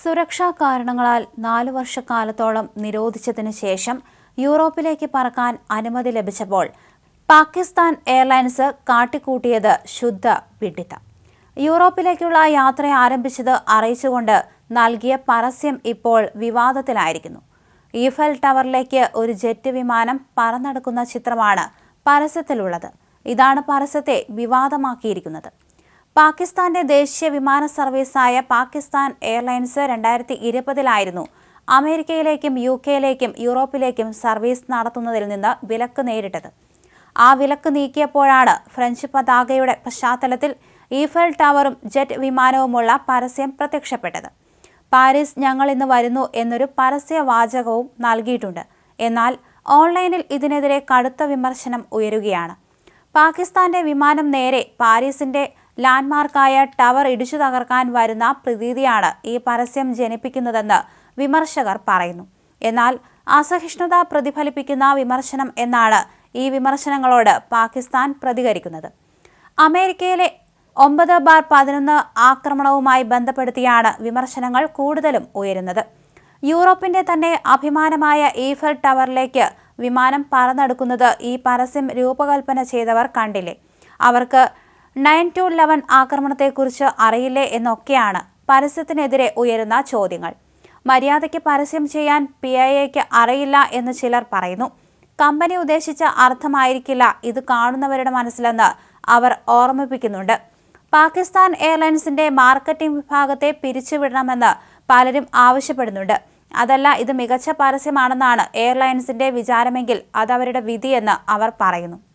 സുരക്ഷാ കാരണങ്ങളാൽ 4 വർഷക്കാലത്തോളം നിരോധിച്ചതിനു ശേഷം യൂറോപ്പിലേക്ക് പറക്കാൻ അനുമതി ലഭിച്ചപ്പോൾ പാകിസ്ഥാൻ എയർലൈൻസ് കാട്ടിക്കൂട്ടിയത് ശുദ്ധ വിഡ്ഢിത്തം. യൂറോപ്പിലേക്കുള്ള യാത്ര ആരംഭിച്ചത് അറിയിച്ചുകൊണ്ട് നൽകിയ പരസ്യം ഇപ്പോൾ വിവാദത്തിലായിരിക്കുന്നു. ഈഫൽ ടവറിലേക്ക് ഒരു ജെറ്റ് വിമാനം പറന്നെടുക്കുന്ന ചിത്രമാണ് പരസ്യത്തിലുള്ളത്. ഇതാണ് പരസ്യത്തെ വിവാദമാക്കിയിരിക്കുന്നത്. പാകിസ്ഥാന്റെ ദേശീയ വിമാന സർവീസായ പാകിസ്ഥാൻ എയർലൈൻസ് 2020 അമേരിക്കയിലേക്കും UK-യിലേക്കും യൂറോപ്പിലേക്കും സർവീസ് നടത്തുന്നതിൽ നിന്ന് വിലക്ക് നേരിട്ടത്. ആ വിലക്ക് നീക്കിയപ്പോഴാണ് ഫ്രഞ്ച് പതാകയുടെ പശ്ചാത്തലത്തിൽ ഈഫൽ ടവറും ജെറ്റ് വിമാനവുമുള്ള പരസ്യം പ്രത്യക്ഷപ്പെട്ടത്. പാരീസ് ഞങ്ങൾ ഇന്ന് വരുന്നു എന്നൊരു പരസ്യവാചകവും നൽകിയിട്ടുണ്ട്. എന്നാൽ ഓൺലൈനിൽ ഇതിനെതിരെ കടുത്ത വിമർശനം ഉയരുകയാണ്. പാകിസ്ഥാന്റെ വിമാനം നേരെ പാരീസിന്റെ ലാൻഡ്മാർക്കായ ടവർ ഇടിച്ചു തകർക്കാൻ വരുന്ന പ്രതീതിയാണ് ഈ പരസ്യം ജനിപ്പിക്കുന്നതെന്ന് വിമർശകർ പറയുന്നു. എന്നാൽ അസഹിഷ്ണുത പ്രതിഫലിപ്പിക്കുന്ന വിമർശനം എന്നാണ് ഈ വിമർശനങ്ങളോട് പാകിസ്ഥാൻ പ്രതികരിക്കുന്നത്. അമേരിക്കയിലെ 9/11 ആക്രമണവുമായി ബന്ധപ്പെടുത്തിയാണ് വിമർശനങ്ങൾ കൂടുതലും ഉയരുന്നത്. യൂറോപ്പിന്റെ തന്നെ അഭിമാനമായ ഈഫൽ ടവറിലേക്ക് വിമാനം പറന്നെടുക്കുന്നത് ഈ പരസ്യം രൂപകൽപ്പന ചെയ്തവർ കണ്ടില്ലേ? അവർക്ക് 9/11 ആക്രമണത്തെക്കുറിച്ച് അറിയില്ലേ എന്നൊക്കെയാണ് പരസ്യത്തിനെതിരെ ഉയരുന്ന ചോദ്യങ്ങൾ. മര്യാദയ്ക്ക് പരസ്യം ചെയ്യാൻ PIAക്ക് അറിയില്ല എന്ന് ചിലർ പറയുന്നു. കമ്പനി ഉദ്ദേശിച്ച അർത്ഥമായിരിക്കില്ല ഇത് കാണുന്നവരുടെ മനസ്സിലെന്ന് അവർ ഓർമ്മിപ്പിക്കുന്നുണ്ട്. പാകിസ്ഥാൻ എയർലൈൻസിന്റെ മാർക്കറ്റിംഗ് വിഭാഗത്തെ പിരിച്ചുവിടണമെന്ന് പലരും ആവശ്യപ്പെടുന്നുണ്ട്. അതല്ല ഇത് മികച്ച പരസ്യമാണെന്നാണ് എയർലൈൻസിന്റെ വിചാരമെങ്കിൽ അതവരുടെ വിധിയെന്ന് അവർ പറയുന്നു.